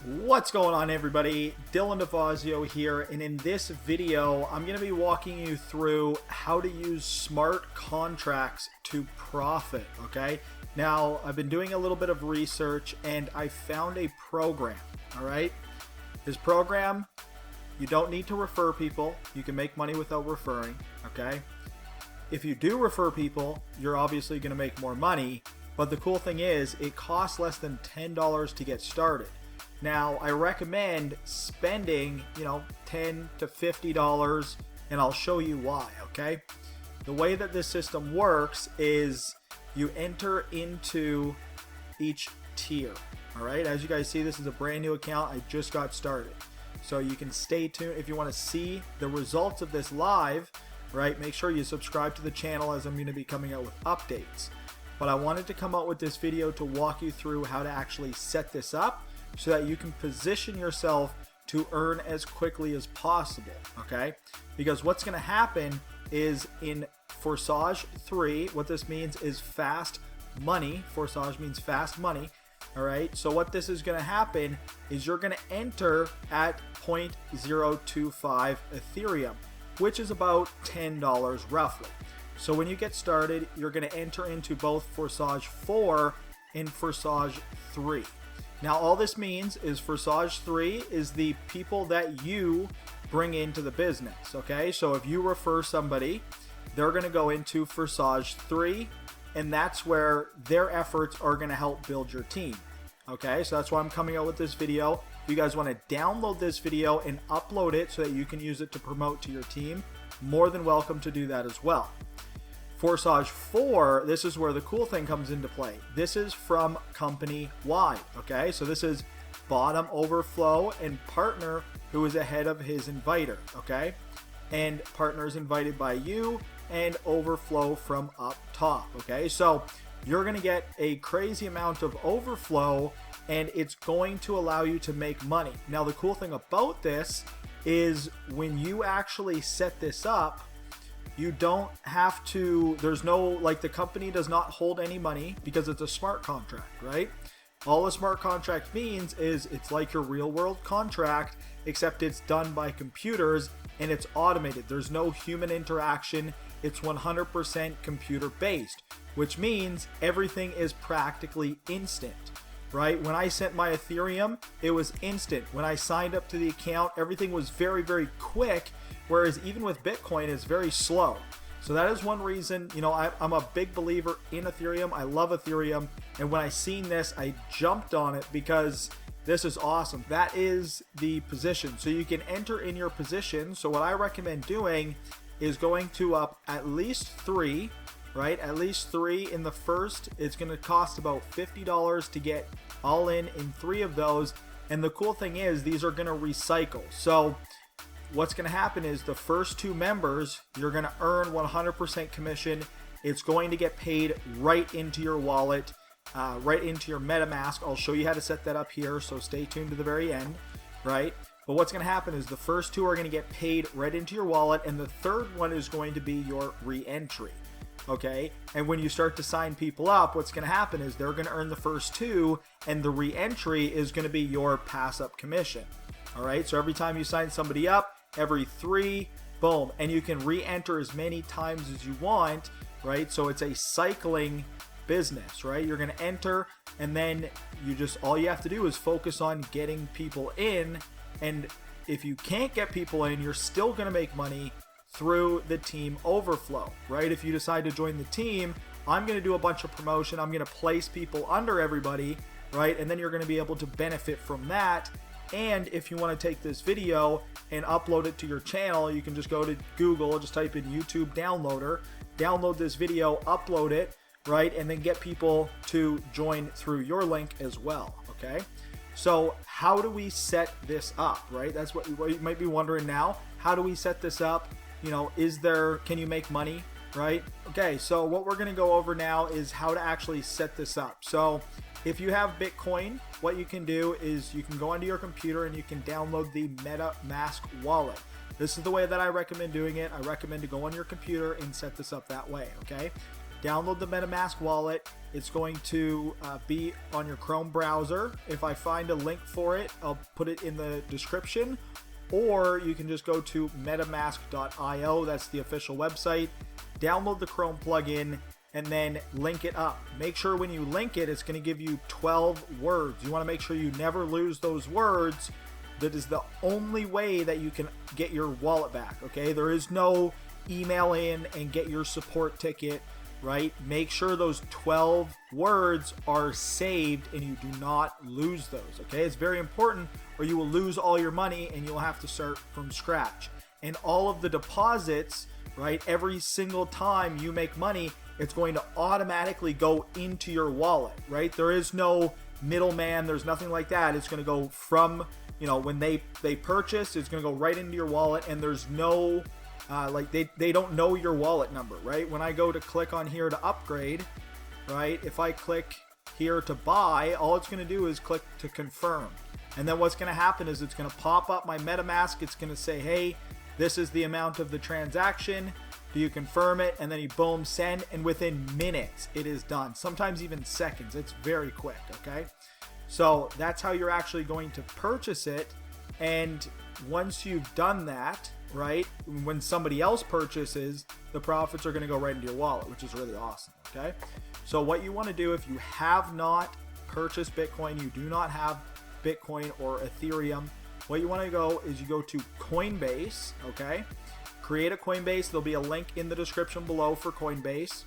What's going on, everybody? Dylan DeFazio here, and in this video I'm going to be walking you through how to use smart contracts to profit. Okay, now I've been doing a little bit of research and I found a program. All right, this program, you don't need to refer people. You can make money without referring. Okay, if you do refer people, you're obviously going to make more money, but the cool thing is it costs less than $10 to get started. Now, I recommend spending, $10 to $50, and I'll show you why, okay? The way that this system works is you enter into each tier, all right? As you guys see, this is a brand new account. I just got started. So you can stay tuned. If you want to see the results of this live, right, make sure you subscribe to the channel as I'm going to be coming out with updates. But I wanted to come out with this video to walk you through how to actually set this up, so that you can position yourself to earn as quickly as possible, okay? Because what's going to happen is in Forsage 3, what this means is fast money. Forsage means fast money, all right? So what this is going to happen is you're going to enter at 0.025 Ethereum, which is about $10 roughly. So when you get started, you're going to enter into both Forsage 4 and Forsage 3. Now, all this means is Forsage 3 is the people that you bring into the business, okay? So if you refer somebody, they're going to go into Forsage 3, and that's where their efforts are going to help build your team, okay? So that's why I'm coming out with this video. If you guys want to download this video and upload it so that you can use it to promote to your team, more than welcome to do that as well. Forsage 4, this is where the cool thing comes into play. This is from company-wide, okay? So this is bottom overflow and partner who is ahead of his inviter, okay? And partner is invited by you and overflow from up top, okay? So you're gonna get a crazy amount of overflow and it's going to allow you to make money. Now, the cool thing about this is when you actually set this up, you don't have to, there's no, like, the company does not hold any money because it's a smart contract, right? All a smart contract means is it's like your real world contract, except it's done by computers and it's automated. There's no human interaction. It's 100% computer based, which means everything is practically instant, right? When I sent my Ethereum, it was instant. When I signed up to the account, everything was very, very quick. Whereas even with Bitcoin, it's very slow. So that is one reason, I'm a big believer in Ethereum. I love Ethereum. And when I seen this, I jumped on it because this is awesome. That is the position. So you can enter in your position. So what I recommend doing is going to up at least 3, right? At least 3 in the first. It's going to cost about $50 to get all in 3 of those. And the cool thing is these are going to recycle. So what's going to happen is the first 2 members, you're going to earn 100% commission. It's going to get paid right into your wallet, right into your MetaMask. I'll show you how to set that up here, so stay tuned to the very end, right? But what's going to happen is the first 2 are going to get paid right into your wallet, and the third one is going to be your re-entry, okay? And when you start to sign people up, what's going to happen is they're going to earn the first 2, and the re-entry is going to be your pass-up commission, all right? So every time you sign somebody up, every 3, boom, and you can re-enter as many times as you want, right? So it's a cycling business, right? You're going to enter, and then all you have to do is focus on getting people in, and if you can't get people in, you're still going to make money through the team overflow, right? If you decide to join the team, I'm going to do a bunch of promotion. I'm going to place people under everybody, right? And then you're going to be able to benefit from that. And if you want to take this video and upload it to your channel, you can just go to Google, just type in YouTube downloader, download this video, upload it, right? And then get people to join through your link as well, okay? So how do we set this up, right? That's what you might be wondering now. How do we set this up? Can you make money, right? Okay, so what we're going to go over now is how to actually set this up. So if you have Bitcoin, what you can do is you can go onto your computer and you can download the MetaMask wallet. This is the way that I recommend doing it. I recommend to go on your computer and set this up that way, okay? download the MetaMask wallet. It's going to be on your Chrome browser. If I find a link for it, I'll put it in the description. Or you can just go to metamask.io. That's the official website. Download the Chrome plugin and then link it up. Make sure when you link it, it's going to give you 12 words. You want to make sure you never lose those words. That is the only way that you can get your wallet back, okay? There is no email in and get your support ticket, right? Make sure those 12 words are saved and you do not lose those, okay? It's very important, or you will lose all your money and you'll have to start from scratch. And all of the deposits, right, every single time you make money, it's going to automatically go into your wallet, right? There is no middleman, there's nothing like that. It's going to go from, when they purchase, it's going to go right into your wallet, and there's no they don't know your wallet number, right? When I go to click on here to upgrade, right, if I click here to buy, all it's going to do is click to confirm. And then what's going to happen is it's going to pop up my MetaMask. It's going to say, hey, this is the amount of the transaction. Do you confirm it? And then you boom, send, and within minutes it is done. Sometimes even seconds. It's very quick, okay? So that's how you're actually going to purchase it. And once you've done that, right, when somebody else purchases, the profits are going to go right into your wallet, which is really awesome, okay? So what you want to do, if you have not purchased Bitcoin, you do not have Bitcoin or Ethereum, what you want to go is you go to Coinbase, okay? Create a Coinbase. There'll be a link in the description below for Coinbase.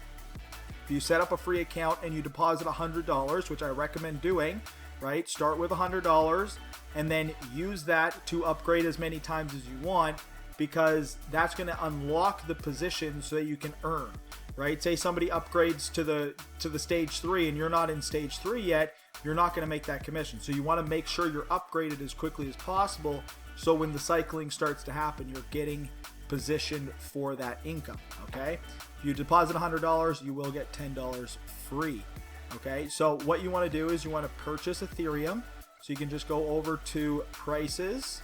If you set up a free account and you deposit $100, which I recommend doing, right? Start with $100 and then use that to upgrade as many times as you want, because that's going to unlock the position so that you can earn, right? Say somebody upgrades to the stage 3 and you're not in stage 3 yet, you're not going to make that commission. So you want to make sure you're upgraded as quickly as possible, so when the cycling starts to happen, you're getting positioned for that income, okay? If you deposit $100, you will get $10 free, okay? So what you want to do is you want to purchase Ethereum. So you can just go over to prices.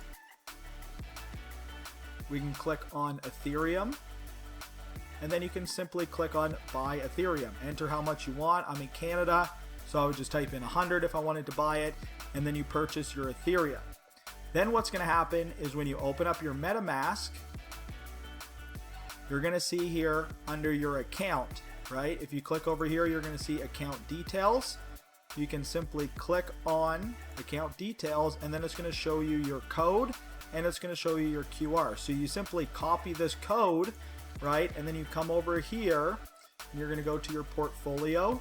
We can click on Ethereum, and then you can simply click on buy Ethereum. Enter how much you want. I'm in Canada, so I would just type in 100 if I wanted to buy it, and then you purchase your Ethereum. Then what's going to happen is when you open up your MetaMask, you're going to see here under your account, right? If you click over here, you're going to see account details. You can simply click on account details, and then it's going to show you your code, and it's going to show you your QR. So you simply copy this code, right? And then you come over here and you're going to go to your portfolio.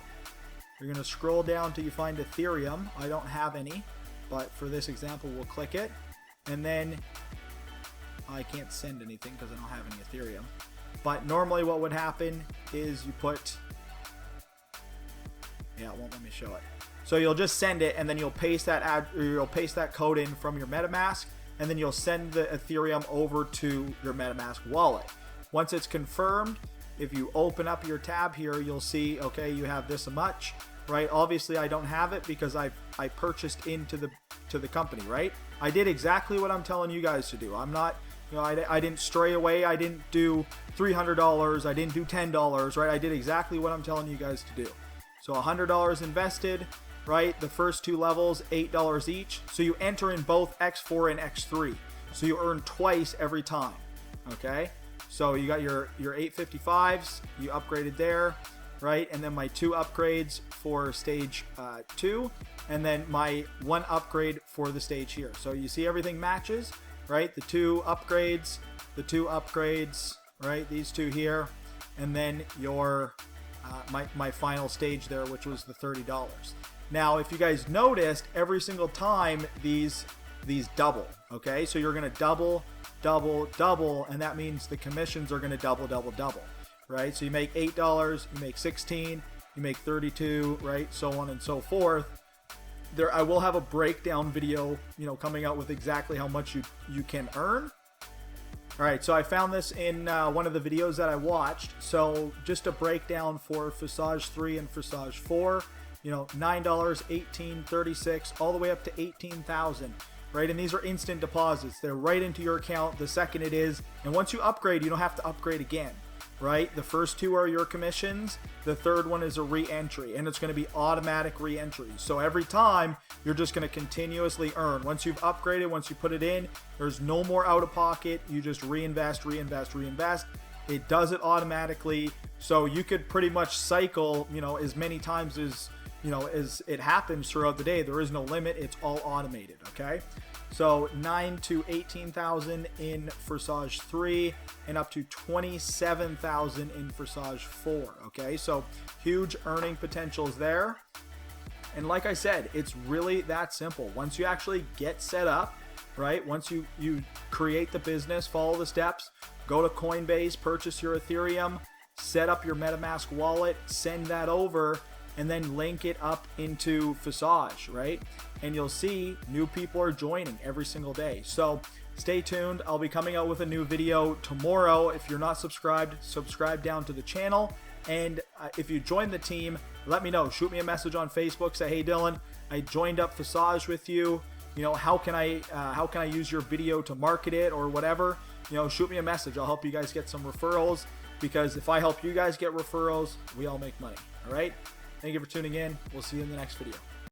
You're going to scroll down till you find Ethereum. I don't have any, but for this example, we'll click it. And then I can't send anything because I don't have any Ethereum. But normally what would happen is you put, yeah, it won't let me show it. So you'll just send it, and then you'll paste that code in from your MetaMask, and then you'll send the Ethereum over to your MetaMask wallet. Once it's confirmed, if you open up your tab here, you'll see, okay, you have this much, right? Obviously, I don't have it because I purchased into the company, right? I did exactly what I'm telling you guys to do. I'm not, I didn't stray away. I didn't do $300. I didn't do $10, right? I did exactly what I'm telling you guys to do. So $100 invested, right? The first 2 levels, $8 each. So you enter in both X4 and X3. So you earn twice every time, okay? So you got your 855s, you upgraded there, right? And then my 2 upgrades for stage 2, and then my 1 upgrade for the stage here. So you see everything matches, right? The 2 upgrades, right? These 2 here, and then your my final stage there, which was the $30. Now, if you guys noticed, every single time these double, okay? So you're gonna double, and that means the commissions are gonna double, right? So you make $8, you make 16, you make 32, right? So on and so forth. There, I will have a breakdown video, coming out with exactly how much you can earn. All right, so I found this in one of the videos that I watched. So just a breakdown for Visage 3 and Visage 4, $9, $18, $36, all the way up to $18,000, right? And these are instant deposits. They're right into your account the second it is. And once you upgrade, you don't have to upgrade again. right? The first two are your commissions. The third one is a re-entry, and it's going to be automatic re-entry. So every time you're just going to continuously earn. Once you've upgraded, once you put it in, there's no more out of pocket. You just reinvest, reinvest, reinvest. It does it automatically. So you could pretty much cycle, as many times as, as it happens throughout the day. There is no limit. It's all automated. Okay. So 9 to 18,000 in Forsage 3 and up to 27,000 in Forsage 4. Okay, so huge earning potentials there. And like I said, it's really that simple. Once you actually get set up, right? Once you create the business, follow the steps, go to Coinbase, purchase your Ethereum, set up your MetaMask wallet, send that over, and then link it up into Forsage, right? And you'll see new people are joining every single day. So stay tuned. I'll be coming out with a new video tomorrow. If you're not subscribed, subscribe down to the channel. And if you join the team, let me know. Shoot me a message on Facebook. Say, hey, Dylan, I joined up Forsage with you. How can I use your video to market it or whatever? Shoot me a message. I'll help you guys get some referrals, because if I help you guys get referrals, we all make money. All right. Thank you for tuning in. We'll see you in the next video.